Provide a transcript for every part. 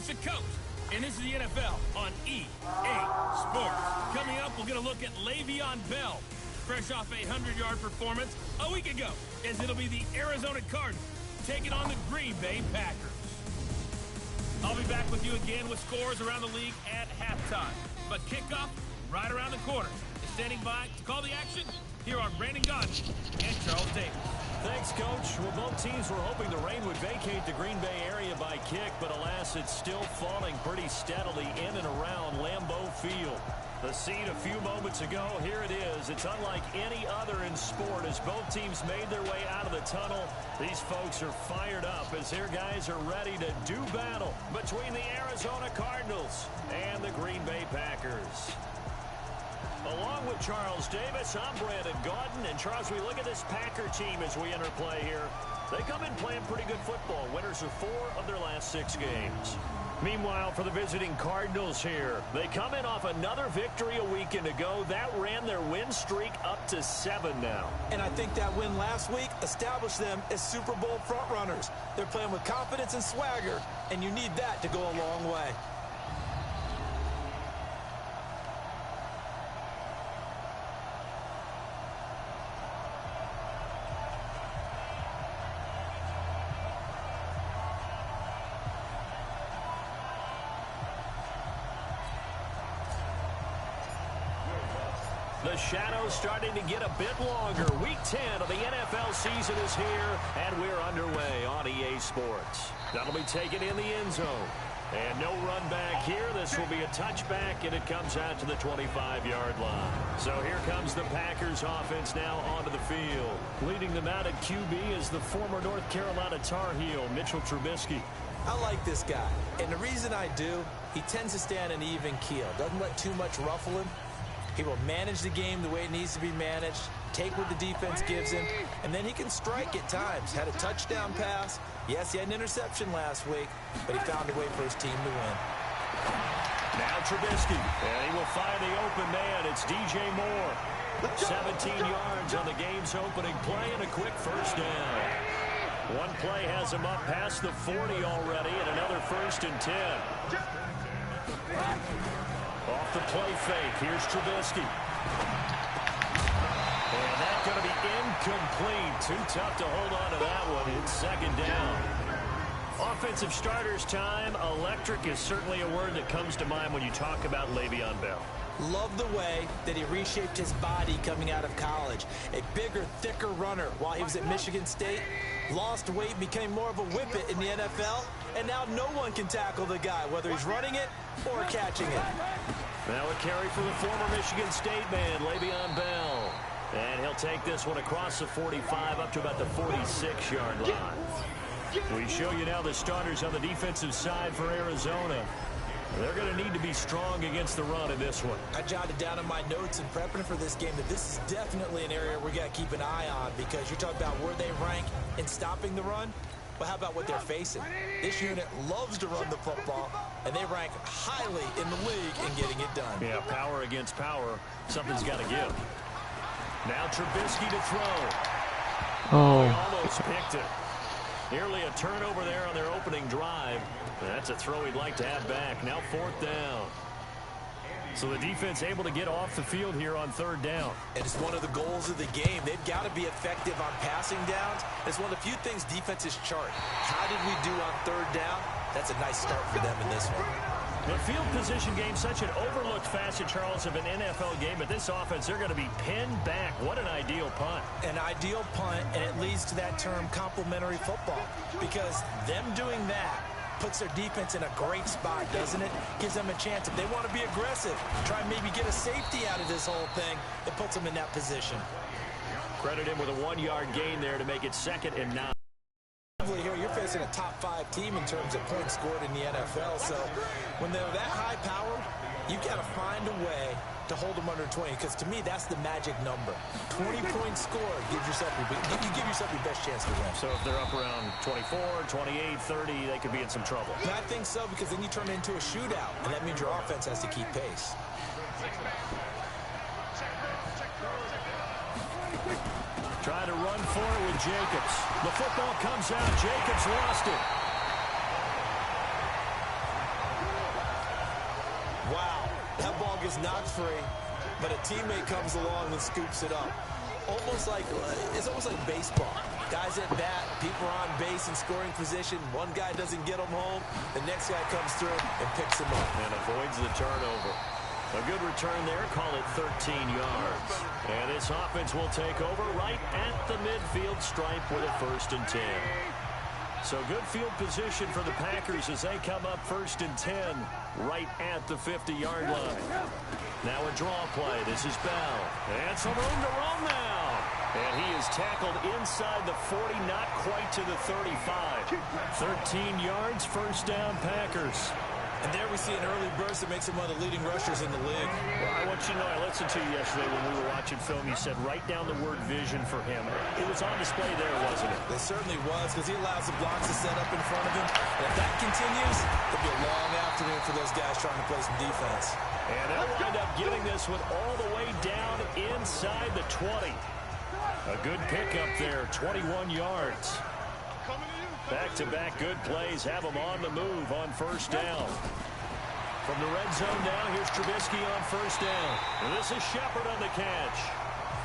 It's the coach, and this is the NFL on EA Sports. Coming up, we'll get a look at Le'Veon Bell, fresh off a 100-yard performance a week ago, as it'll be the Arizona Cardinals taking on the Green Bay Packers. I'll be back with you again with scores around the league at halftime. But kickoff right around the corner. And standing by to call the action, here are Brandon Gaudin and Charles Davis. Thanks, Coach. Well, both teams were hoping the rain would vacate the Green Bay area by kick, but alas, it's still falling pretty steadily in and around Lambeau Field. The scene a few moments ago, here it is. It's unlike any other in sport as both teams made their way out of the tunnel. These folks are fired up as their guys are ready to do battle between the Arizona Cardinals and the Green Bay Packers. Along with Charles Davis, I'm Brandon Gaudin. And Charles, we look at this Packer team as we enter play here. They come in playing pretty good football. Winners of 4 of their last 6 games. Meanwhile, for the visiting Cardinals here, they come in off another victory a weekend ago. That ran their win streak up to 7 now. And I think that win last week established them as Super Bowl frontrunners. They're playing with confidence and swagger, and you need that to go a long way. The shadow's starting to get a bit longer. Week 10 of the NFL season is here, and we're underway on EA Sports. That'll be taken in the end zone. And no run back here. This will be a touchback, and it comes out to the 25-yard line. So here comes the Packers offense now onto the field. Leading them out at QB is the former North Carolina Tar Heel, Mitchell Trubisky. I like this guy, and the reason I do, he tends to stay on an even keel. Doesn't let too much ruffle him. He will manage the game the way it needs to be managed, take what the defense gives him, and then he can strike at times. Had a touchdown pass. Yes, he had an interception last week, but he found a way for his team to win. Now Trubisky, and he will find the open man. It's DJ Moore. 17 yards on the game's opening play and a quick first down. One play has him up past the 40 already, and another 1st and 10. Off the play fake, here's Trubisky. And that's going to be incomplete. Too tough to hold on to that one. It's 2nd down. Offensive starters time. Electric is certainly a word that comes to mind when you talk about Le'Veon Bell. Love the way that he reshaped his body coming out of college. A bigger, thicker runner while he was at Michigan State. Lost weight, became more of a whippet in the NFL, and now no one can tackle the guy, whether he's running it or catching it. Now a carry for the former Michigan State man, Le'Veon Bell. And he'll take this one across the 45 up to about the 46-yard line. We show you now the starters on the defensive side for Arizona. They're going to need to be strong against the run in this one. I jotted down in my notes in prepping for this game that this is definitely an area we got to keep an eye on, because you're talking about where they rank in stopping the run. Well, how about what they're facing? This unit loves to run the football, and they rank highly in the league in getting it done. Yeah, power against power. Something's got to give. Now Trubisky to throw. Oh. He almost picked it. Nearly a turnover there on their opening drive. That's a throw he'd like to have back. Now 4th down. So the defense able to get off the field here on 3rd down. And it's one of the goals of the game. They've got to be effective on passing downs. It's one of the few things defenses chart. How did we do on 3rd down? That's a nice start for them in this one. The field position game, such an overlooked facet, Charles, of an NFL game. But this offense, they're going to be pinned back. What an ideal punt. An ideal punt, and it leads to that term complementary football. Because them doing that puts their defense in a great spot, doesn't it? Gives them a chance. If they want to be aggressive, try and maybe get a safety out of this whole thing, it puts them in that position. Credit him with a 1-yard gain there to make it 2nd and 9. Here you're facing a top 5 team in terms of points scored in the NFL, so when they're that high powered, you got to find a way to hold them under 20, because to me that's the magic number. 20 points scored gives yourself you give yourself your best chance to win. So if they're up around 24, 28, 30, they could be in some trouble. And I think so, because then you turn it into a shootout, and that means your offense has to keep pace. Trying to run for it with Jacobs. The football comes out. Jacobs lost it. That ball gets knocked free, but a teammate comes along and scoops it up. It's almost like baseball. Guys at bat, people are on base in scoring position. One guy doesn't get them home. The next guy comes through and picks him up. And avoids the turnover. A good return there. Call it 13 yards. And this offense will take over right at the midfield stripe with a 1st and 10. So good field position for the Packers as they come up 1st and 10 right at the 50-yard line. Now a draw play. This is Bell. And some room to roam now. And he is tackled inside the 40, not quite to the 35. 13 yards, 1st down Packers. And there we see an early burst that makes him one of the leading rushers in the league. Well, I want you to know, I listened to you yesterday when we were watching film. You said write down the word vision for him. It was on display there, wasn't it? It certainly was, because he allows the blocks to set up in front of him. And if that continues, it'll be a long afternoon for those guys trying to play some defense. And they'll wind up getting this one all the way down inside the 20. A good pickup there, 21 yards. Back-to-back good plays have them on the move on 1st down. From the red zone now, here's Trubisky on 1st down. And this is Shepard on the catch.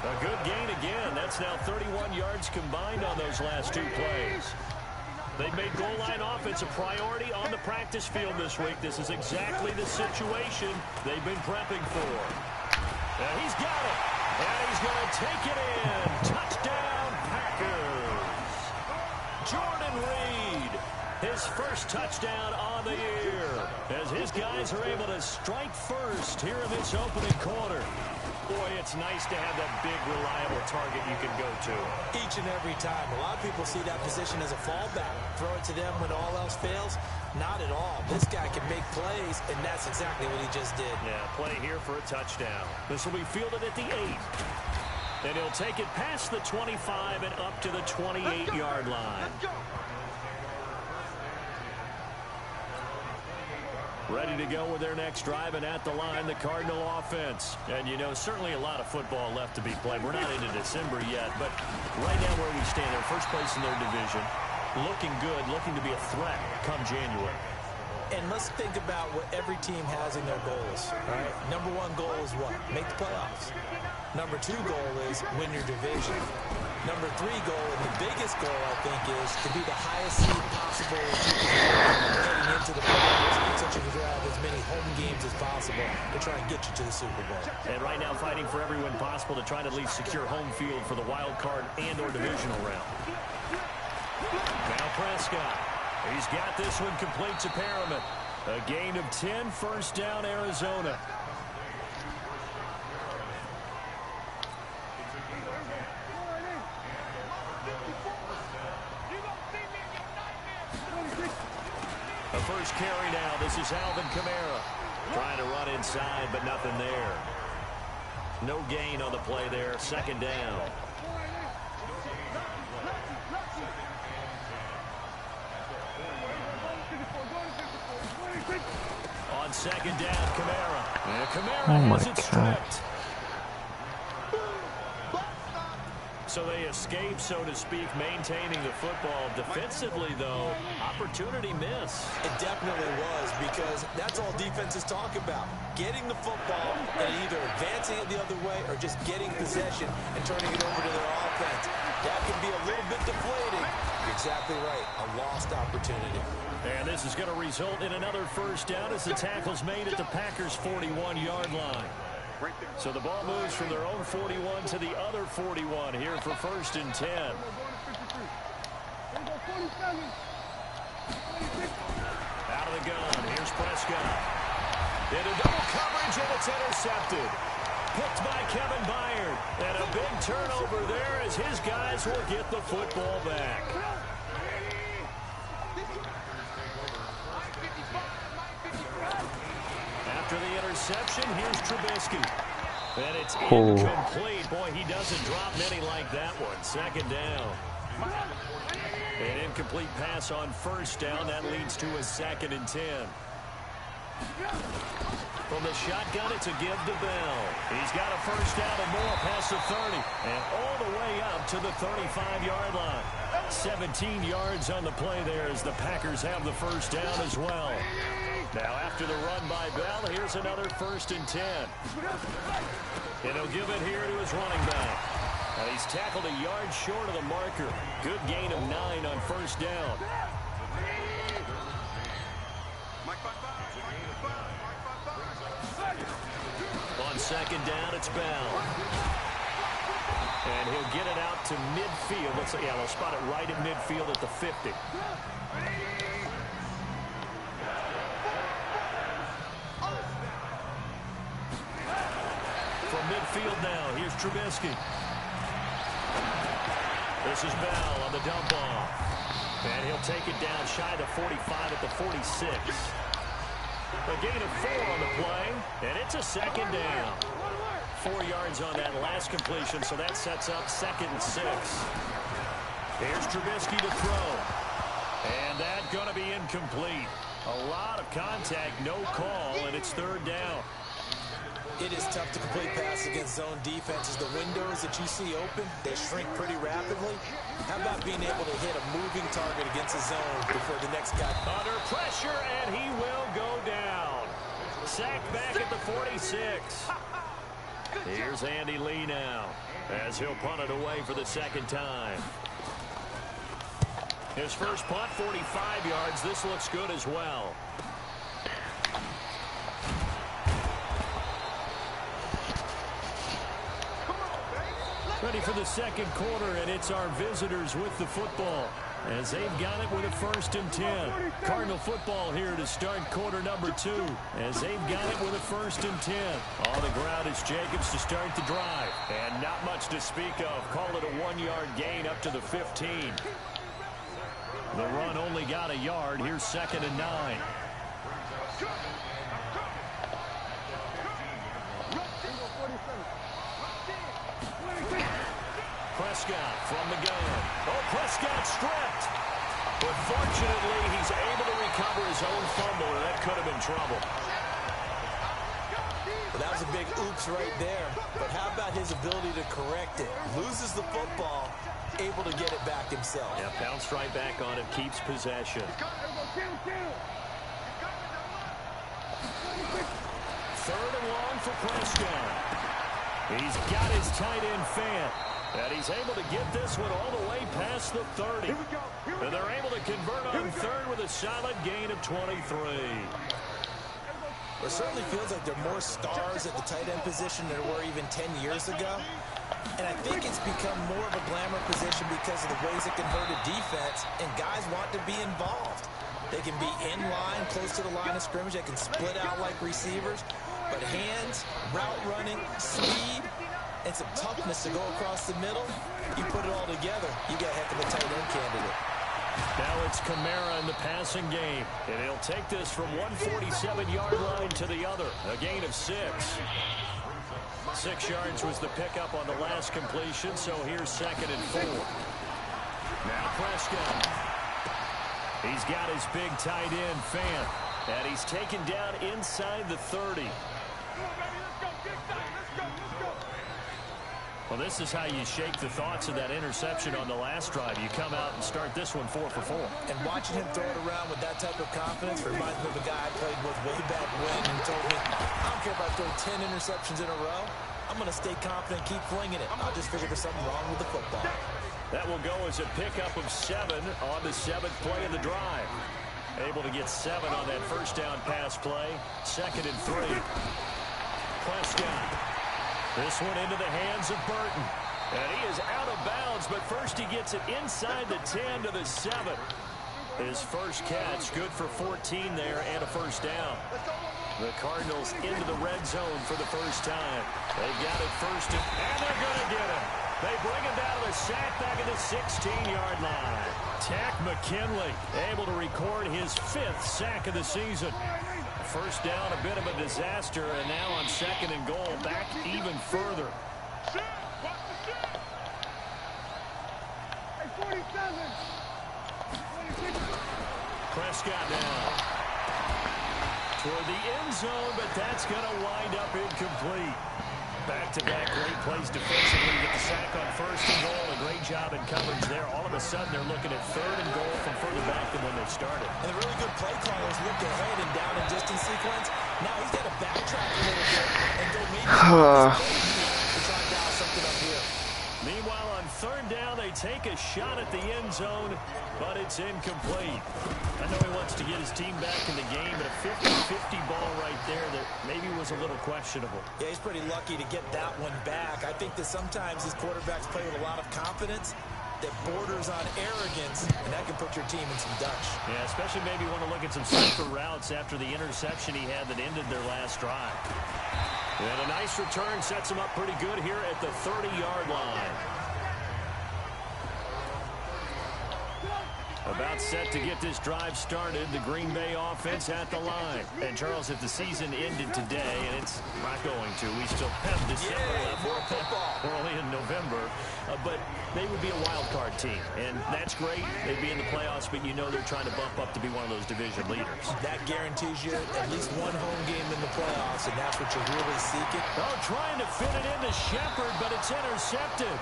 A good gain again. That's now 31 yards combined on those last 2 plays. They've made goal line offense a priority on the practice field this week. This is exactly the situation they've been prepping for. And he's got it. And he's going to take it in. Touchdown, Packers. Jordan Reed, his 1st touchdown on the year, as his guys are able to strike first here in this opening quarter. Boy, it's nice to have that big, reliable target you can go to. Each and every time. A lot of people see that position as a fallback. Throw it to them when all else fails. Not at all. This guy can make plays, and that's exactly what he just did. Yeah, play here for a touchdown. This will be fielded at the 8. And he'll take it past the 25 and up to the 28-yard line. Ready to go with their next drive, and at the line, the Cardinal offense. And, you know, certainly a lot of football left to be played. We're not into December yet, but right now where we stand, they're 1st place in their division. Looking good, looking to be a threat come January. And let's think about what every team has in their goals. All right? Number 1 goal is what? Make the playoffs. Number 2 goal is win your division. Number 3 goal, and the biggest goal, I think, is to be the highest seed possible heading into the playoffs, so you can have as many home games as possible to try and get you to the Super Bowl. And right now fighting for every win possible to try to at least secure home field for the wild card and or divisional round. Now Prescott. He's got this one complete to Perriman. A gain of 10, 1st down Arizona. The first carry now. This is Alvin Kamara. Trying to run inside, but nothing there. No gain on the play there. 2nd down. On 2nd down, Kamara. And Kamara has it stripped. So they escape, so to speak, maintaining the football. Defensively, though, opportunity miss. It definitely was, because that's all defenses talk about. Getting the football and either advancing it the other way or just getting possession and turning it over to their offense. That can be a little bit deflating. You're exactly right. A lost opportunity. And this is going to result in another 1st down as the tackle's made at the Packers' 41-yard line. So the ball moves from their own 41 to the other 41 here for 1st and 10. Out of the gun. Here's Prescott. Into double coverage, and it's intercepted. Picked by Kevin Byard. And a big turnover there as his guys will get the football back. After the interception, here's Trubisky. And it's incomplete. Boy, he doesn't drop many like that one. 2nd down. An incomplete pass on 1st down. That leads to a 2nd and 10. From the shotgun, it's a give to Bell. He's got a 1st down and more past the 30. And all the way up to the 35-yard line. 17 yards on the play there as the Packers have the 1st down as well. Now after the run by Bell, here's another 1st and 10. And he'll give it here to his running back. He's tackled a yard short of the marker. Good gain of 9 on 1st down. On 2nd down, it's Bell. And he'll get it out to midfield. Looks like, yeah, they'll spot it right at midfield at the 50. From midfield now, here's Trubisky. This is Bell on the dump off. And he'll take it down shy of the 45 at the 46. A gain of 4 on the play, and it's a 2nd down. 4 yards on that last completion, so that sets up 2nd and 6. Here's Trubisky to throw. And that's going to be incomplete. A lot of contact, no call, and it's 3rd down. It is tough to complete pass against zone defenses. The windows that you see open, they shrink pretty rapidly. How about being able to hit a moving target against a zone before the next guy? Under pressure, and he will go down. Sacked back at the 46. Here's Andy Lee now, as he'll punt it away for the 2nd time. His first punt, 45 yards. This looks good as well. Ready for the 2nd quarter, and it's our visitors with the football as they've got it with a 1st and 10. Cardinal football here to start quarter number 2 as they've got it with a 1st and 10. On the ground is Jacobs to start the drive. And not much to speak of. Call it a 1-yard gain up to the 15. The run only got a yard. Here's 2nd and 9. Prescott from the gun. Oh, Prescott stripped. But fortunately, he's able to recover his own fumble, and that could have been trouble. Well, that was a big oops right there. But how about his ability to correct it? Loses the football, able to get it back himself. Yeah, bounced right back on it, keeps possession. 3rd and long for Prescott. He's got his tight end Fant. And he's able to get this one all the way past the 30. And they're able to convert on 3rd with a solid gain of 23. It certainly feels like there are more stars at the tight end position than there were even 10 years ago. And I think it's become more of a glamour position because of the ways it can hurt a defense, and guys want to be involved. They can be in line, close to the line of scrimmage. They can split out like receivers. But hands, route running, speed, and some toughness to go across the middle, you put it all together, you got a heck of a tight end candidate. Now it's Kamara in the passing game, and he'll take this from 147-yard line to the other, a gain of 6. 6 yards was the pickup on the last completion, so here's 2nd and 4. Now Prescott. He's got his big tight end, Fant, and he's taken down inside the 30. Well, this is how you shake the thoughts of that interception on the last drive. You come out and start this one 4 for 4. And watching him throw it around with that type of confidence reminds me of a guy I played with way back when and told me, I don't care if I throw 10 interceptions in a row. I'm going to stay confident, keep flinging it. I'll just figure there's something wrong with the football. That will go as a pickup of 7 on the 7th play of the drive. Able to get 7 on that first down pass play. 2nd and 3. Prescott. This one into the hands of Burton. And he is out of bounds, but first he gets it inside the 10 to the 7. His first catch, good for 14 there and a first down. The Cardinals into the red zone for the first time. They've got it first, and they're going to get him. They bring him down to the sack back at the 16-yard line. Tack McKinley able to record his 5th sack of the season. First down, a bit of a disaster, and now on 2nd and goal, back even further. Prescott now toward the end zone, but that's going to wind up incomplete. Back-to-back great plays defensively. Get the sack on first and goal. A great job in coverage there. All of a sudden, they're looking at third and goal from further back than when they started. And the really good play callers look ahead and down and distance sequence. Now he's got to backtrack a little bit and go maybe to try and dial something up here. Meanwhile, on third down, they take a shot at the end zone, but it's incomplete. I know he wants to get his team back in the game, but a 50-50 ball right there that maybe was a little questionable. Yeah, he's pretty lucky to get that one back. I think that sometimes these quarterbacks play with a lot of confidence that borders on arrogance, and that can put your team in some Dutch. Yeah, especially maybe want to look at some safer routes after the interception he had that ended their last drive. And a nice return sets him up pretty good here at the 30-yard line. About set to get this drive started. The Green Bay offense at the line. And, Charles, if the season ended today, and it's not going to, we still have December left. We're only in November. But they would be a wild card team. And that's great. They'd be in the playoffs, but you know they're trying to bump up to be one of those division leaders. That guarantees you at least one home game in the playoffs, and that's what you're really seeking. Oh, trying to fit it into Shepard, but it's intercepted.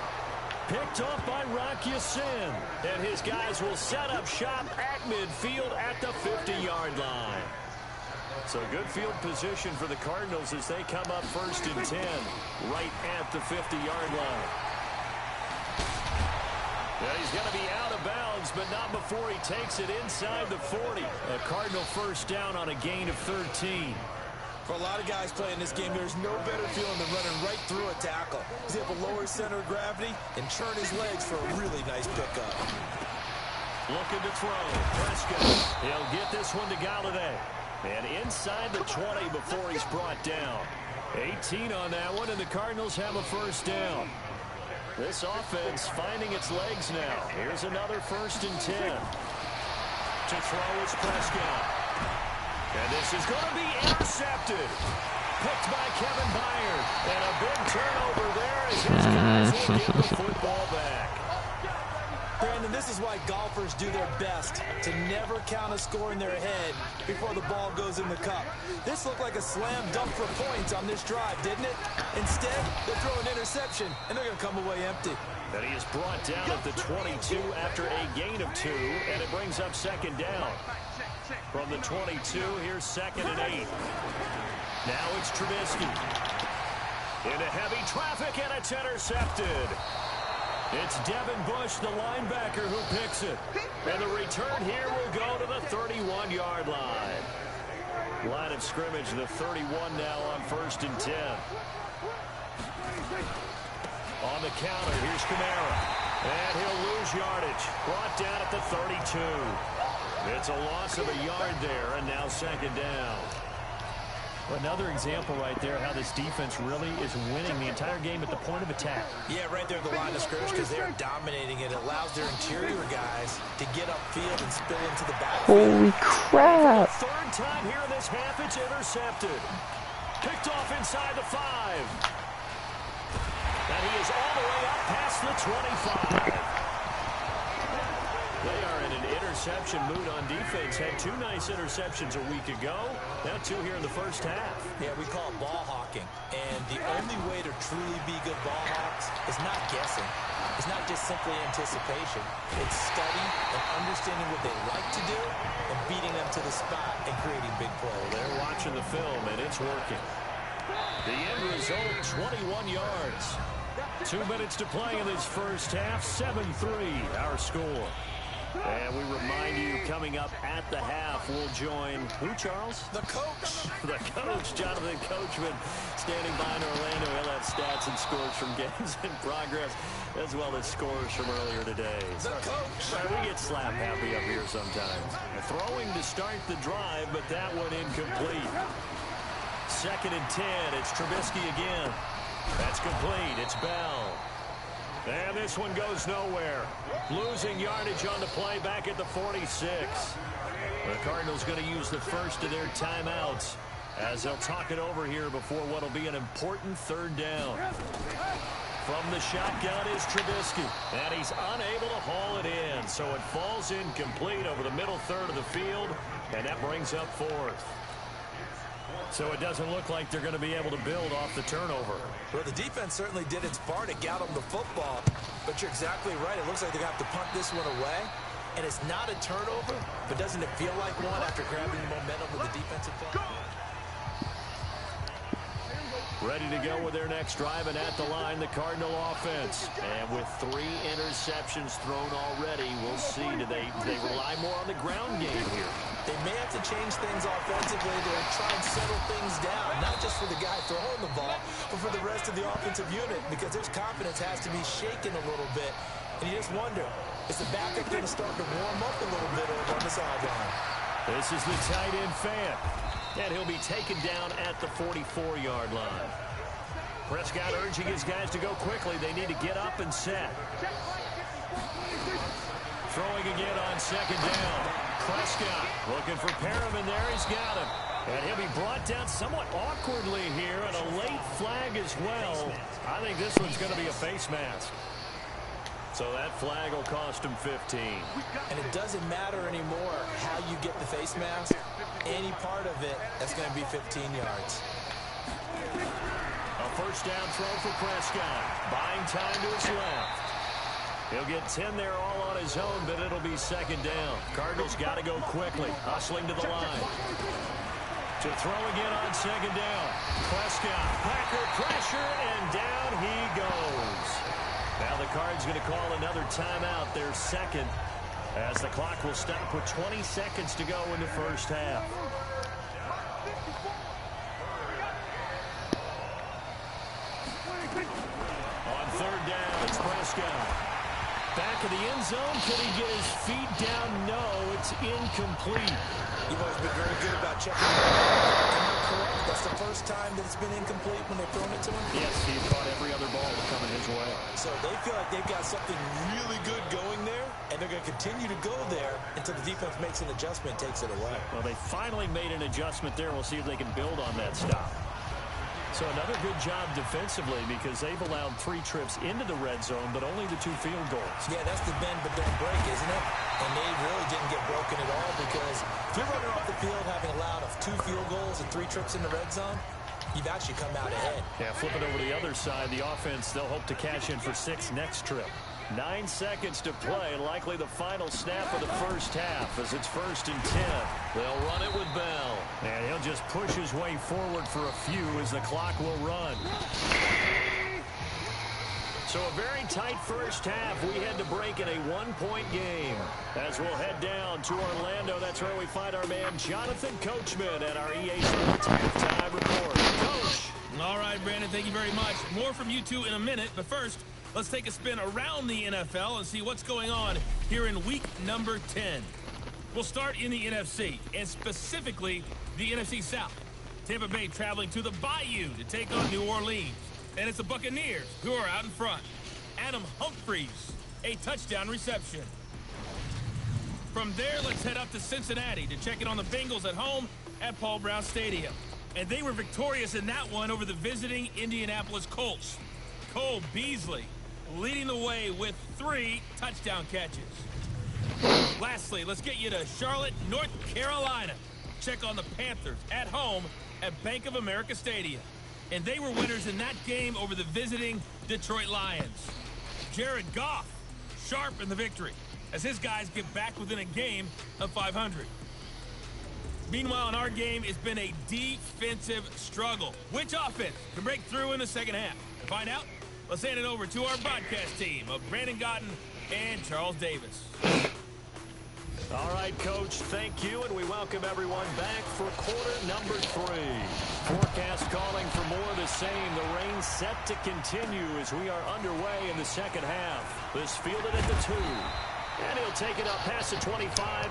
Picked off by Rock Ya-Sin. And his guys will set up shop at midfield at the 50-yard line. So good field position for the Cardinals as they come up first and 10 right at the 50-yard line. Yeah, he's going to be out of bounds, but not before he takes it inside the 40. A Cardinal first down on a gain of 13. For a lot of guys playing this game, there's no better feeling than running right through a tackle. He's able to lower his center of gravity and churn his legs for a really nice pickup. Looking to throw. Prescott. He'll get this one to Galladay. And inside the 20 before he's brought down. 18 on that one, and the Cardinals have a first down. This offense finding its legs now. Here's another first and 10. To throw is Prescott. And this is going to be intercepted. Picked by Kevin Byard. And a big turnover there as his guys will get the football back. Brandon, this is why golfers do their best to never count a score in their head before the ball goes in the cup. This looked like a slam dunk for points on this drive, didn't it? Instead, they throw an interception, and they're going to come away empty. And he is brought down at the 22 after a gain of 2, and it brings up second down. From the 22, here's second and 8. Now it's Trubisky. Into heavy traffic, and it's intercepted. It's Devin Bush, the linebacker, who picks it. And the return here will go to the 31-yard line. Line of scrimmage, the 31 now on first and 10. On the counter, here's Kamara. And he'll lose yardage. Brought down at the 32. It's a loss of a yard there, and now second down. Another example right there how this defense really is winning the entire game at the point of attack. Yeah, right there at the line of scrimmage because they are dominating it. It allows their interior guys to get upfield and spill into the backfield. Holy crap. For the third time here in this half, it's intercepted. Picked off inside the 5. And he is all the way up past the 25. They are in an interception mood on defense. Had 2 nice interceptions a week ago. Now 2 here in the first half. Yeah, we call it ball hawking. And the only way to truly be good ball hawks is not guessing. It's not just simply anticipation. It's studying and understanding what they like to do and beating them to the spot and creating big plays. They're watching the film, and it's working. The end result, 21 yards. 2 minutes to play in this first half. 7-3, our score. And we remind you, coming up at the half, we'll join who, Charles? The coach. The coach, Jonathan Coachman, standing by in Orlando. He'll have stats and scores from games in progress, as well as scores from earlier today. The coach. We get slap happy up here sometimes. Throwing to start the drive, but that one incomplete. Second and 10. It's Trubisky again. That's complete. It's Bell. And this one goes nowhere. Losing yardage on the play back at the 46. The Cardinals going to use the first of their timeouts as they'll talk it over here before what will be an important third down. From the shotgun is Trubisky. And he's unable to haul it in. So it falls incomplete over the middle third of the field. And that brings up fourth. So it doesn't look like they're going to be able to build off the turnover. Well, the defense certainly did its part to get them the football. But you're exactly right. It looks like they're going to have to punt this one away. And it's not a turnover, but doesn't it feel like one after grabbing the momentum with the defensive play? Ready to go with their next drive, and at the line, the Cardinal offense. And with 3 interceptions thrown already, we'll see. Do they rely more on the ground game here? They may have to change things offensively to try and settle things down, not just for the guy throwing the ball, but for the rest of the offensive unit, because their confidence has to be shaken a little bit. And you just wonder, is the backup going to start to warm up a little bit over on the sideline? This is the tight end fan. And he'll be taken down at the 44-yard line. Prescott urging his guys to go quickly. They need to get up and set. Throwing again on second down. Prescott looking for Perriman there. He's got him. And he'll be brought down somewhat awkwardly here, and a late flag as well. I think this one's going to be a face mask. So that flag will cost him 15. And it doesn't matter anymore how you get the face mask. Any part of it, that's going to be 15 yards. A first down throw for Prescott. Buying time to his left. He'll get 10 there all on his own, but it'll be second down. Cardinals got to go quickly. Hustling to the line. To throw again on second down. Prescott, Packer pressure, and down he goes. Now the Cards going to call another timeout, their second, as the clock will stop with 20 seconds to go in the first half. On third down, it's Prescott. Back of the end zone. Can he get his feet down? No, it's incomplete. You've always been very good about checking the ball. Am I correct? That's the first time that it's been incomplete when they've thrown it to him? Yes, he's caught every other ball coming his way. So they feel like they've got something really good going there, and they're going to continue to go there until the defense makes an adjustment, takes it away. Well, they finally made an adjustment there. We'll see if they can build on that stop. So another good job defensively, because they've allowed 3 trips into the red zone, but only the 2 field goals. Yeah, that's the bend but don't break, isn't it? And they really didn't get broken at all, because if you're running off the field having allowed 2 field goals and 3 trips in the red zone, you've actually come out ahead. Yeah, flipping over to the other side, the offense, they'll hope to cash in for 6 next trip. 9 seconds to play, likely the final snap of the first half as it's 1st and 10. They'll run it with Bell. And he'll just push his way forward for a few as the clock will run. So a very tight first half. We had to break in a 1-point game. As we'll head down to Orlando, that's where we find our man Jonathan Coachman at our EA Sports halftime report. Coach. All right, Brandon, thank you very much. More from you two in a minute, but first, let's take a spin around the NFL and see what's going on here in week number 10. We'll start in the NFC, and specifically the NFC South. Tampa Bay traveling to the Bayou to take on New Orleans. And it's the Buccaneers who are out in front. Adam Humphries, a touchdown reception. From there, let's head up to Cincinnati to check in on the Bengals at home at Paul Brown Stadium. And they were victorious in that one over the visiting Indianapolis Colts. Cole Beasley leading the way with 3 touchdown catches. Lastly, let's get you to Charlotte, North Carolina. Check on the Panthers at home at Bank of America Stadium. And they were winners in that game over the visiting Detroit Lions. Jared Goff, sharp in the victory, as his guys get back within a game of 500. Meanwhile, in our game, it's been a defensive struggle. Which offense can break through in the second half? To find out, let's hand it over to our broadcast team of Brandon Gotten and Charles Davis. All right, Coach, thank you, and we welcome everyone back for quarter number 3. Forecast calling for more of the same. The rain set to continue as we are underway in the second half. This fielded at the 2. And he'll take it up past the 25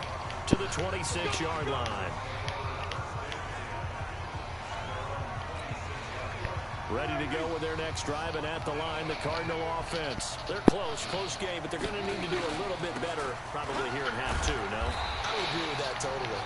to the 26-yard line. Ready to go with their next drive, and at the line, the Cardinal offense. They're close game, but they're going to need to do a little bit better probably here in half 2, no? I would agree with that totally.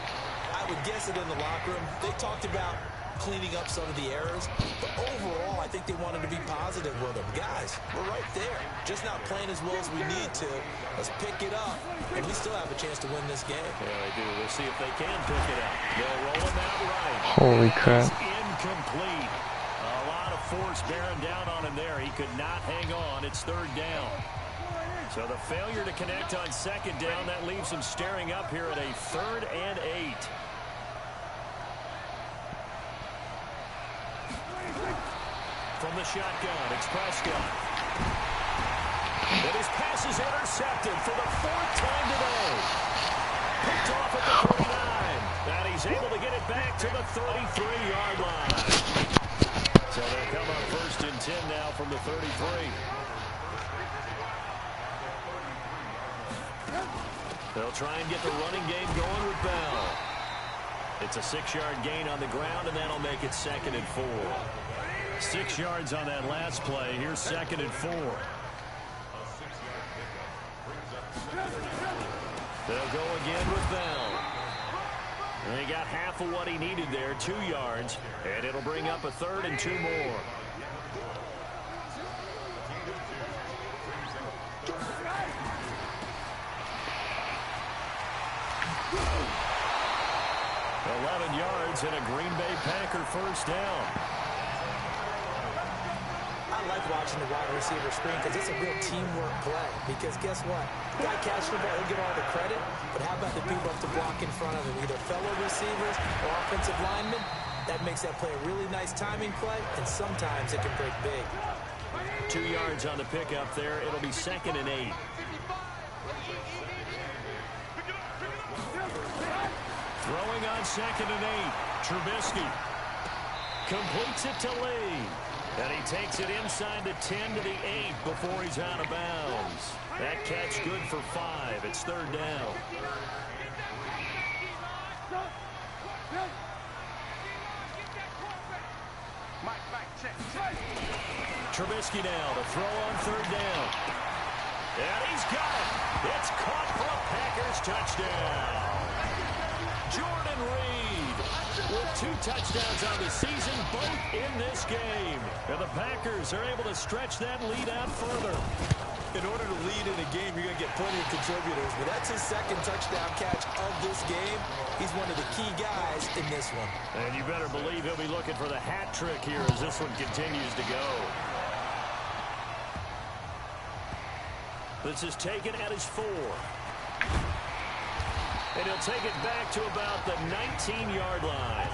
I would guess it in the locker room. They talked about cleaning up some of the errors, but overall, I think they wanted to be positive with them. Guys, we're right there. Just not playing as well as we need to. Let's pick it up, and we still have a chance to win this game. Yeah, they do. We'll see if they can pick it up. They'll roll him out right. Holy crap. he could not hang on. It's third down. So the failure to connect on second down, that leaves him staring up here at a 3rd and 8. From the shotgun, it's Prescott. And his pass is intercepted for the 4th time today. Picked off at the 49. And he's able to get it back to the 33-yard line. So they'll come up 1st and 10 now from the 33. They'll try and get the running game going with Bell. It's a 6-yard gain on the ground, and that'll make it 2nd and 4. 6 yards on that last play. Here's 2nd and 4. They'll go again with Bell. And he got half of what he needed there, 2 yards, and it'll bring up a 3rd and 2 more. Yards and a Green Bay Packer first down. I like watching the wide receiver screen because it's a real teamwork play. Because guess what? The guy catching the ball, he'll get all the credit. But how about the people up to block in front of him? Either fellow receivers or offensive linemen. That makes that play a really nice timing play, and sometimes it can break big. 2 yards on the pickup there. It'll be 2nd and 8. Throwing on 2nd and 8. Trubisky completes it to Lee. And he takes it inside the 10 to the 8 before he's out of bounds. That catch good for 5. It's 3rd down. Trubisky now to throw on 3rd down. And he's got it. It's caught for a Packers touchdown. Jordan Reed with 2 touchdowns on the season, both in this game. And the Packers are able to stretch that lead out further. In order to lead in a game, you're going to get plenty of contributors. But that's his 2nd touchdown catch of this game. He's one of the key guys in this one. And you better believe he'll be looking for the hat trick here as this one continues to go. This is taken at his 4. And he'll take it back to about the 19-yard line.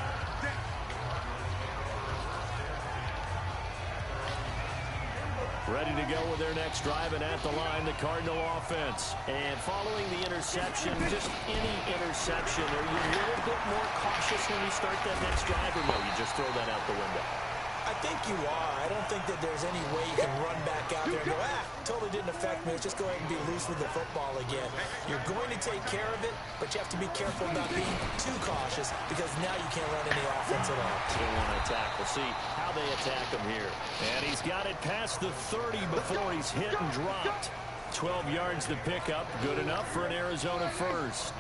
Ready to go with their next drive, and at the line, the Cardinal offense. And following the interception, just any interception, are you a little bit more cautious when you start that next drive, or no, you just throw that out the window? I think you are. I don't think that there's any way you can run back out there and go, totally didn't affect me. Let's just go ahead and be loose with the football again. You're going to take care of it, but you have to be careful about being too cautious because now you can't run any offense at all. They want to attack. We'll see how they attack him here. And he's got it past the 30 before he's hit and dropped. 12 yards to pick up. Good enough for an Arizona first.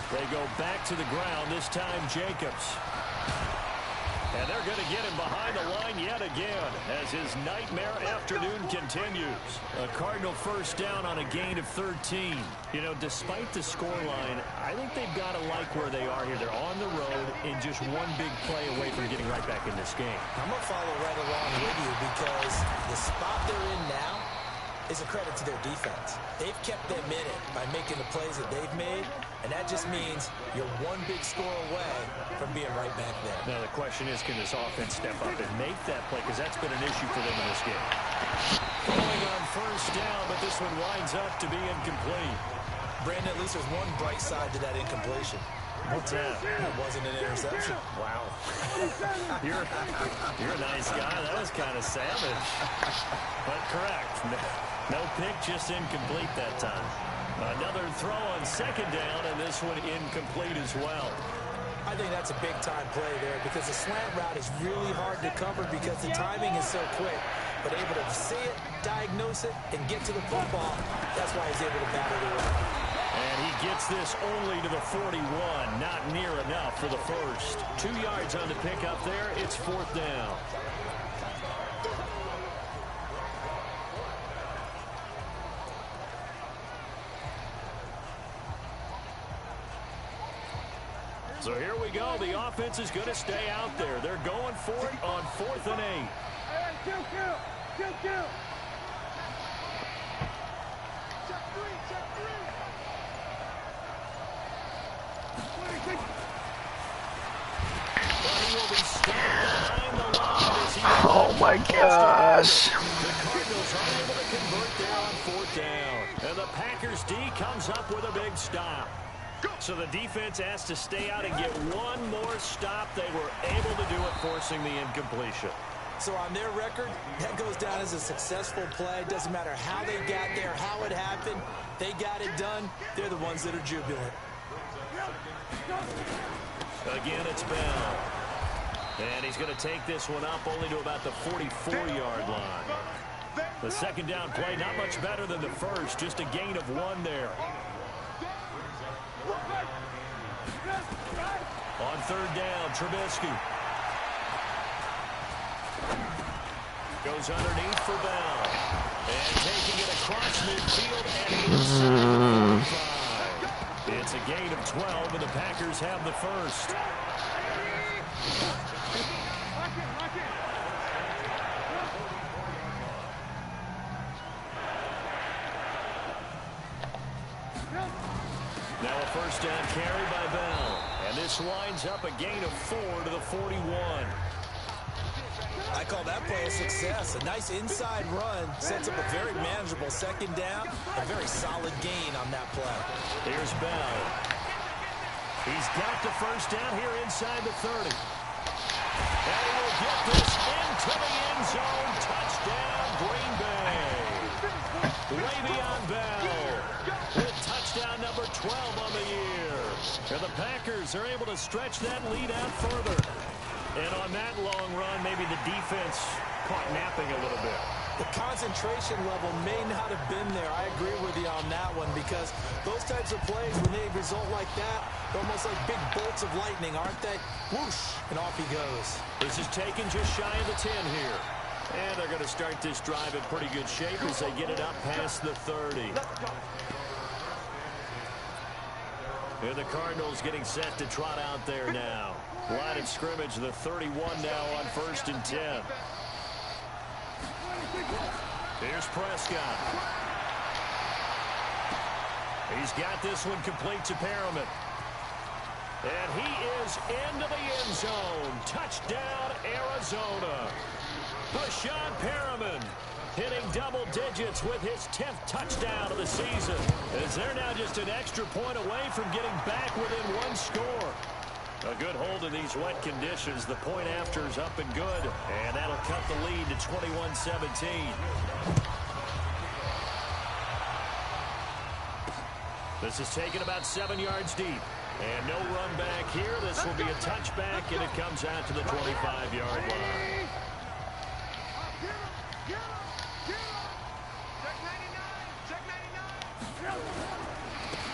They go back to the ground, this time Jacobs. And they're going to get him behind the line yet again as his nightmare afternoon continues. A Cardinal first down on a gain of 13. You know, despite the scoreline, I think they've got to like where they are here. They're on the road and just one big play away from getting right back in this game. I'm going to follow right along with you because the spot they're in now is a credit to their defense. They've kept them in it by making the plays that they've made, and that just means you're one big score away from being right back there. Now the question is, can this offense step up and make that play? Because that's been an issue for them in this game. Going on first down, but this one winds up to be incomplete. Brandon, at least there's one bright side to that incompletion. What's that? It wasn't an interception. Wow. You're a nice guy. That was kind of savage. But correct. No pick, just incomplete that time. Another throw on second down, and this one incomplete as well. I think that's a big-time play there because the slant route is really hard to cover because the timing is so quick. But able to see it, diagnose it, and get to the football, that's why he's able to battle it away. And he gets this only to the 41. Not near enough for the first. 2 yards on the pickup there. It's 4th down. So here we go. The offense is going to stay out there. They're going for it on 4th and 8. Oh my gosh. The Cardinals are able to convert there on 4th down. And the Packers D comes up with a big stop. So the defense has to stay out and get one more stop. They were able to do it, forcing the incompletion. So on their record, that goes down as a successful play. Doesn't matter how they got there, how it happened. They got it done. They're the ones that are jubilant. Again, it's Bell. And he's going to take this one up only to about the 44-yard line. The second down play, not much better than the first. Just a gain of 1 there. On 3rd down, Trubisky. Goes underneath for Bell. And taking it across midfield and inside the 45. It's a gain of 12, and the Packers have the first. Now a first down carry by Bell. And this lines up a gain of 4 to the 41. I call that play a success. A nice inside run sets up a very manageable second down. A very solid gain on that play. Here's Bell. He's got the first down here inside the 30. And he will get this into the end zone. Touchdown, Green Bay. Le'Veon Bell with touchdown number 12 on the year. And the Packers are able to stretch that lead out further. And on that long run, maybe the defense caught napping a little bit. The concentration level may not have been there. I agree with you on that one, because those types of plays, when they result like that, they're almost like big bolts of lightning, aren't they? Whoosh, and off he goes. This is taken just shy of the 10 here. And they're going to start this drive in pretty good shape as they get it up past the 30. And the Cardinals getting set to trot out there now. Line of scrimmage, the 31 now on 1st and 10. Here's Prescott. He's got this one complete to Perriman. And he is into the end zone. Touchdown, Arizona. Brashad Perriman hitting double digits with his 10th touchdown of the season, as they're now just an extra point away from getting back within 1 score. A good hold in these wet conditions. The point after is up and good, and that'll cut the lead to 21-17. This is taken about 7 yards deep. And no run back here. This will be a touchback, and it comes out to the 25-yard line.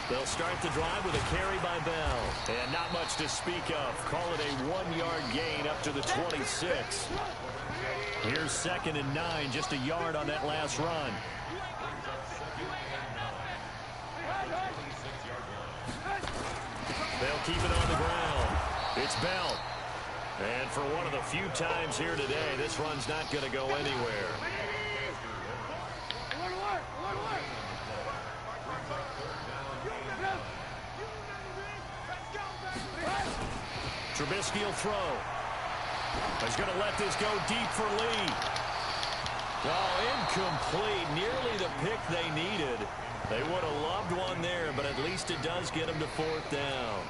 They'll start the drive with a carry by Bell. And not much to speak of. Call it a 1-yard gain up to the 26. Here's 2nd and 9, just a yard on that last run. They'll keep it on the ground. It's Bell. And for one of the few times here today, this run's not going to go anywhere. Trubisky will throw. He's going to let this go deep for Lee. Oh, incomplete. Nearly the pick they needed. They would have loved one there, but at least it does get him to 4th down.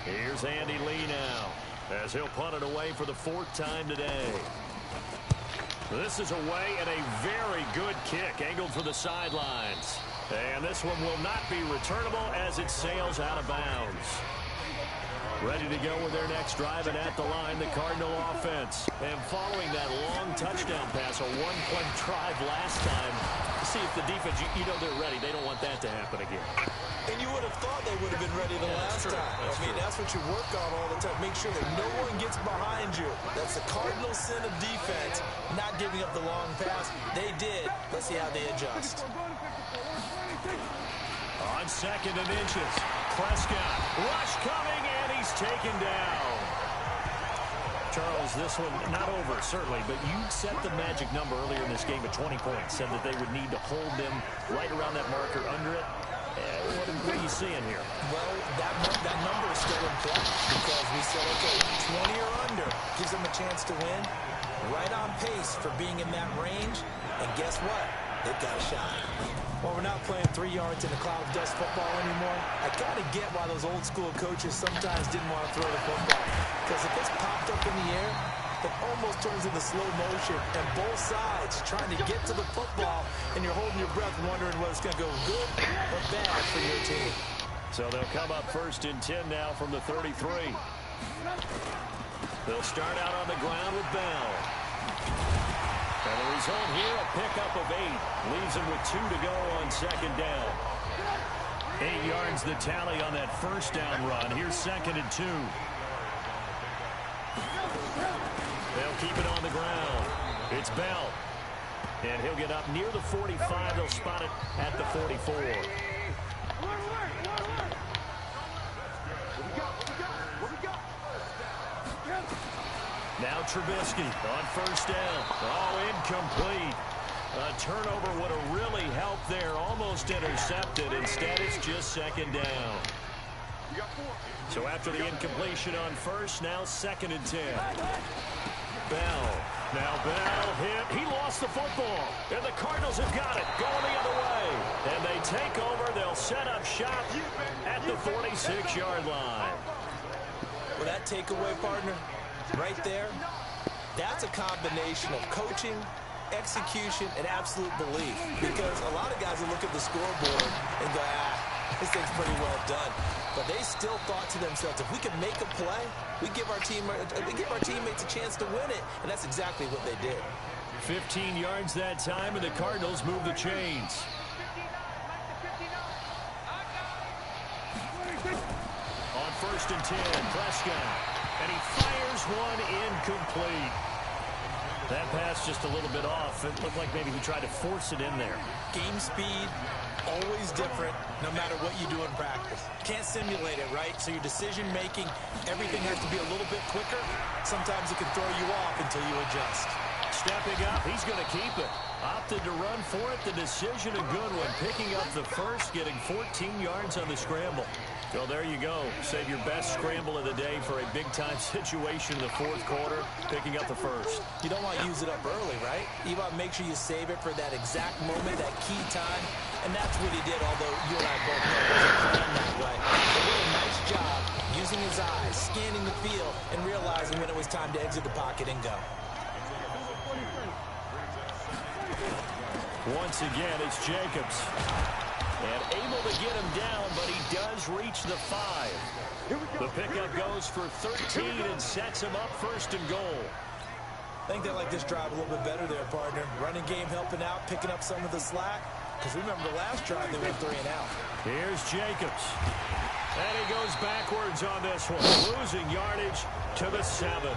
Here's Andy Lee now, as he'll punt it away for the 4th time today. This is away and a very good kick, angled for the sidelines. And this one will not be returnable as it sails out of bounds. Ready to go with their next drive, and at the line, the Cardinal offense. And following that long touchdown pass, a one-play drive last time, see if the defense, you know they're ready. They don't want that to happen again. And you would have thought they would have been ready the last time. I mean, that's what you work on all the time. Make sure that no one gets behind you. That's the Cardinal sin of defense, not giving up the long pass. They did. Let's see how they adjust. On 2nd and inches. Prescott, rush coming, and he's taken down. Charles, this one not over, certainly, but you set the magic number earlier in this game at 20 points. Said that they would need to hold them right around that marker under it. What are you seeing here? Well, that number is still in play because we said, okay, 20 or under gives them a chance to win. Right on pace for being in that range. And guess what? They've got a shot. Well, we're not playing 3 yards in a cloud of dust football anymore. I kind of get why those old school coaches sometimes didn't want to throw the football. Because if it's popped up in the air, it almost turns into slow motion. And both sides trying to get to the football, and you're holding your breath wondering whether it's going to go good or bad for your team. So they'll come up 1st and 10 now from the 33. They'll start out on the ground with Bell. And the result here, a pickup of 8. Leaves them with 2 to go on 2nd down. 8 yards the tally on that 1st down run. Here's 2nd and 2. They'll keep it on the ground. It's Bell. And he'll get up near the 45. They'll spot it at the 44. Now Trubisky on 1st down. Oh, incomplete. A turnover would have really helped there. Almost intercepted. Instead, it's just 2nd down. So after the incompletion on 1st, now 2nd and 10. Bell. Now Bell hit. He lost the football. And the Cardinals have got it. Going the other way. And they take over. They'll set up shop at the 46-yard line. Well, that takeaway, partner, right there, that's a combination of coaching, execution, and absolute belief. Because a lot of guys will look at the scoreboard and go, this thing's pretty well done. But they still thought to themselves, if we can make a play, we give our teammates a chance to win it. And that's exactly what they did. 15 yards that time, and the Cardinals move the chains. On 1st and 10, Prescott. And he fires one incomplete. That pass just a little bit off. It looked like maybe he tried to force it in there. Game speed, always different, no matter what you do in practice. Can't simulate it, right? So your decision-making, everything has to be a little bit quicker. Sometimes it can throw you off until you adjust. Stepping up, he's going to keep it. Opted to run for it. The decision, a good one. Picking up the 1st, getting 14 yards on the scramble. Well, there you go. Save your best scramble of the day for a big-time situation in the 4th quarter, picking up the 1st. You don't want to use it up early, right? You want to make sure you save it for that exact moment, that key time. And that's what he did, although you and I both know it wasn't planned that way. But what a nice job using his eyes, scanning the field, and realizing when it was time to exit the pocket and go. Once again, it's Jacobs. And able to get him down, but he does reach the 5. The pickup goes for 13 and sets him up 1st and goal. I think they like this drive a little bit better there, partner. Running game helping out, picking up some of the slack. Because remember the last drive, they went 3 and out. Here's Jacobs. And he goes backwards on this one. Losing yardage to the 7.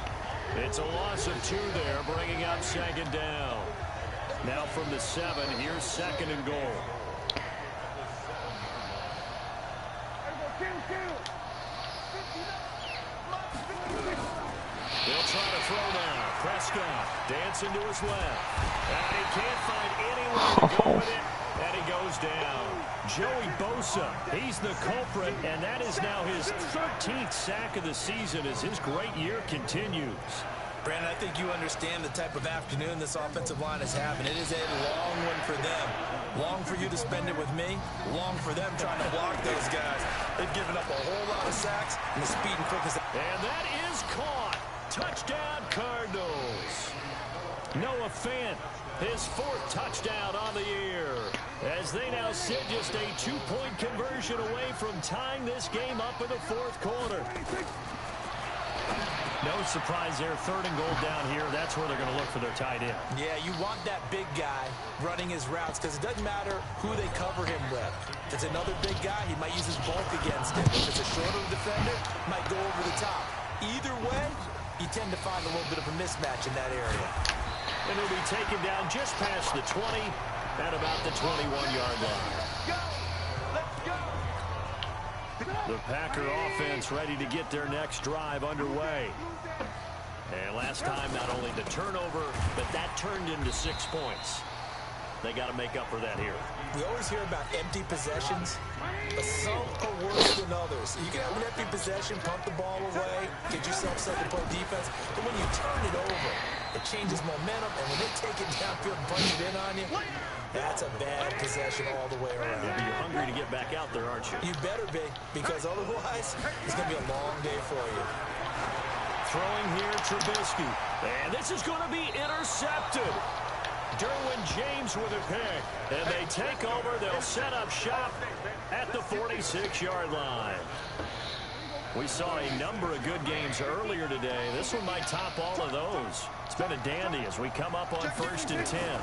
It's a loss of 2 there, bringing up 2nd down. Now from the 7, here's 2nd and goal. They'll try to throw now. Prescott dancing to his left. And he can't find anywhere to go with it. And he goes down. Joey Bosa, he's the culprit, and that is now his 13th sack of the season as his great year continues. Brandon, I think you understand the type of afternoon this offensive line is having. It is a long one for them. Long for you to spend it with me. Long for them trying to block those guys. They've given up a whole lot of sacks, and the speed and quickness. And that is caught. Touchdown, Cardinals. Noah Fant, his 4th touchdown on the year. As they now sit just a 2-point conversion away from tying this game up in the 4th quarter. No surprise there, 3rd and goal down here. That's where they're going to look for their tight end. Yeah, you want that big guy running his routes because it doesn't matter who they cover him with. If it's another big guy, he might use his bulk against him. If it's a shorter defender, he might go over the top. Either way, you tend to find a little bit of a mismatch in that area. And he'll be taken down just past the 20 at about the 21-yard line. Let's go! The Packer offense ready to get their next drive underway. And last time, not only the turnover, but that turned into 6 points. They got to make up for that here. We always hear about empty possessions, but some are worse than others. You can have an empty possession, pump the ball away, get yourself second-point defense, but when you turn it over, it changes momentum, and when they take it downfield and punch it in on you, that's a bad possession all the way around. You'll be hungry to get back out there, aren't you? You better be, because otherwise, it's going to be a long day for you. Throwing here, Trubisky. And this is going to be intercepted. Derwin James with a pick. And they take over. They'll set up shop at the 46-yard line. We saw a number of good games earlier today. This one might top all of those. It's been a dandy as we come up on 1st and 10.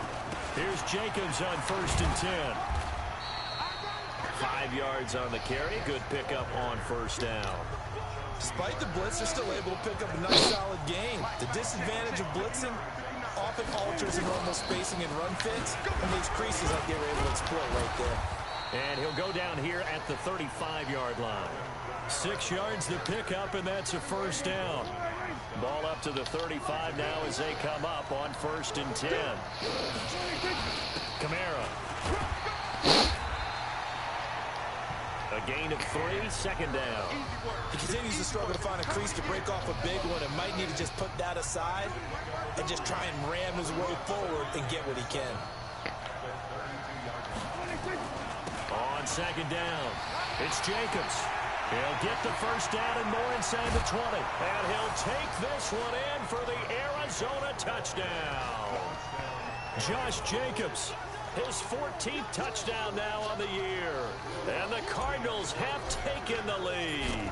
Here's Jacobs on 1st and 10. 5 yards on the carry. Good pickup on 1st down. Despite the blitz, they're still able to pick up a nice solid gain. The disadvantage of blitzing often alters the normal spacing and run fits, and these creases like they were able to exploit right there. And he'll go down here at the 35-yard line. 6 yards to pick up, and that's a 1st down. Ball up to the 35 now as they come up on 1st and 10. Kamara. A gain of 3, 2nd down. He continues to struggle to find a crease to break off a big one and might need to just put that aside and just try and ram his way forward and get what he can. On 2nd down, it's Jacobs. He'll get the 1st down and more inside the 20. And he'll take this one in for the Arizona touchdown. Josh Jacobs, his 14th touchdown now on the year. And the Cardinals have taken the lead.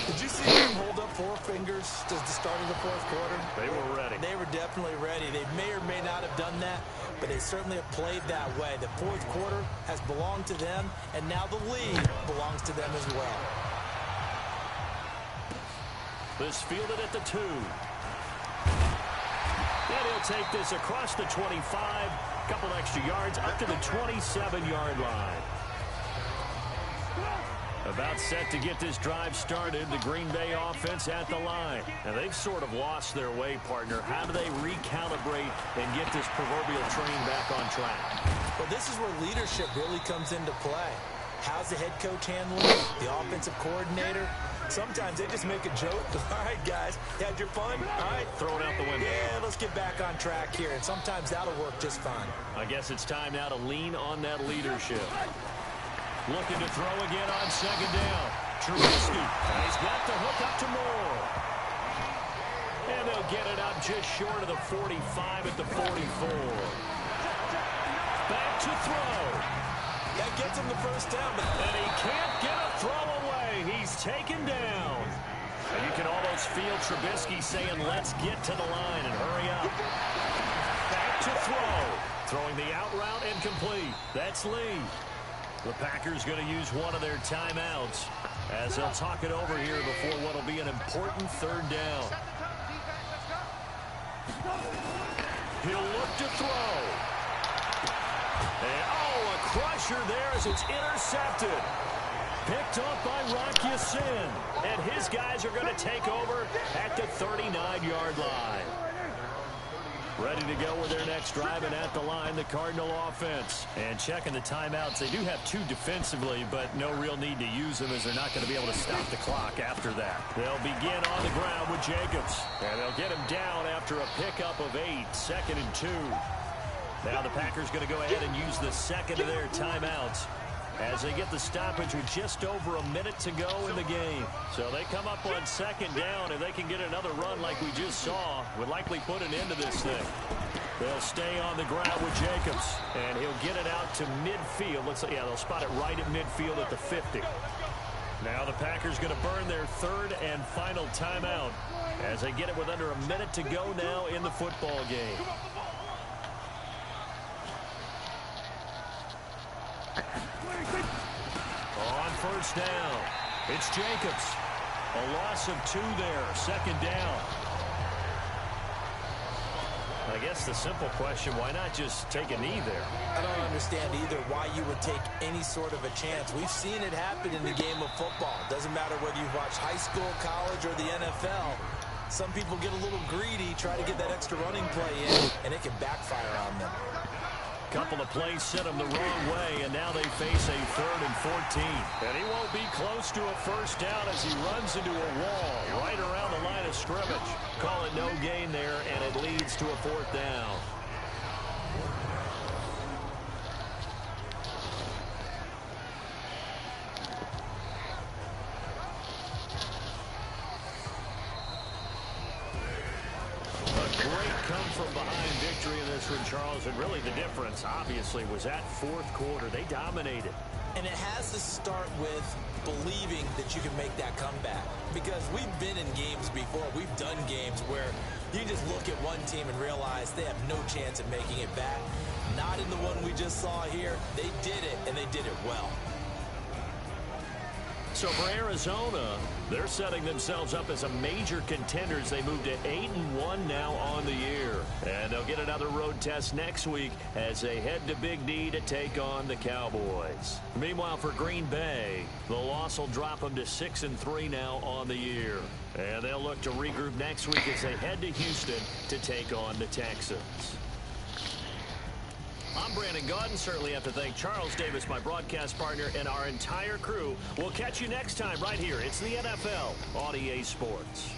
Did you see them hold up 4 fingers to the start of the 4th quarter? They were ready. They were definitely ready. They may or may not have done that, but they certainly have played that way. The 4th quarter has belonged to them, and now the lead belongs to them as well. This fielded at the 2. And he'll take this across the 25. Couple extra yards up to the 27-yard line. About set to get this drive started, the Green Bay offense at the line. Now, they've sort of lost their way, partner. How do they recalibrate and get this proverbial train back on track? Well, this is where leadership really comes into play. How's the head coach handling it? The offensive coordinator? Sometimes they just make a joke. All right, guys, you had your fun? All right. Throw it out the window. Yeah, let's get back on track here. And sometimes that'll work just fine. I guess it's time now to lean on that leadership. Looking to throw again on 2nd down. Trubisky. He's got the hook up to Moore. And they'll get it up just short of the 45 at the 44. Back to throw. That gets him the 1st down. And he can't get a throw away. He's taken down. And you can almost feel Trubisky saying, let's get to the line and hurry up. Back to throw. Throwing the out route and complete. That's Lee. The Packers going to use one of their timeouts as they'll talk it over here before what will be an important 3rd down. He'll look to throw. And, a crusher there as it's intercepted. Picked up by Rock Ya-Sin. And his guys are going to take over at the 39-yard line. Ready to go with their next drive, and at the line, the Cardinal offense. And checking the timeouts, they do have 2 defensively, but no real need to use them as they're not going to be able to stop the clock after that. They'll begin on the ground with Jacobs, and they'll get him down after a pickup of 8, 2nd and 2. Now the Packers going to go ahead and use the 2nd of their timeouts as they get the stoppage with just over a minute to go in the game. So they come up on 2nd down, and they can get another run like we just saw. Would likely put an end to this thing. They'll stay on the ground with Jacobs, and he'll get it out to midfield. They'll spot it right at midfield at the 50. Now the Packers going to burn their 3rd and final timeout as they get it with under a minute to go now in the football game. On 1st down, it's Jacobs. A loss of 2 there, 2nd down. I guess the simple question, why not just take a knee there? I don't understand either why you would take any sort of a chance. We've seen it happen in the game of football. Doesn't matter whether you watch high school, college, or the NFL. Some people get a little greedy, try to get that extra running play in, and it can backfire on them. Couple of plays sent him the wrong way, and now they face a 3rd and 14. And he won't be close to a first down as he runs into a wall right around the line of scrimmage. Call it no gain there, and it leads to a 4th down. Come-from-behind victory in this one, Charles, and really the difference, obviously, was that 4th quarter. They dominated. And it has to start with believing that you can make that comeback. Because we've been in games before. We've done games where you just look at one team and realize they have no chance of making it back. Not in the one we just saw here. They did it, and they did it well. So for Arizona, they're setting themselves up as a major contender as they move to 8-1 now on the year. And they'll get another road test next week as they head to Big D to take on the Cowboys. Meanwhile, for Green Bay, the loss will drop them to 6-3 now on the year. And they'll look to regroup next week as they head to Houston to take on the Texans. I'm Brandon Gaudin. Certainly have to thank Charles Davis, my broadcast partner, and our entire crew. We'll catch you next time right here. It's the NFL on EA Sports.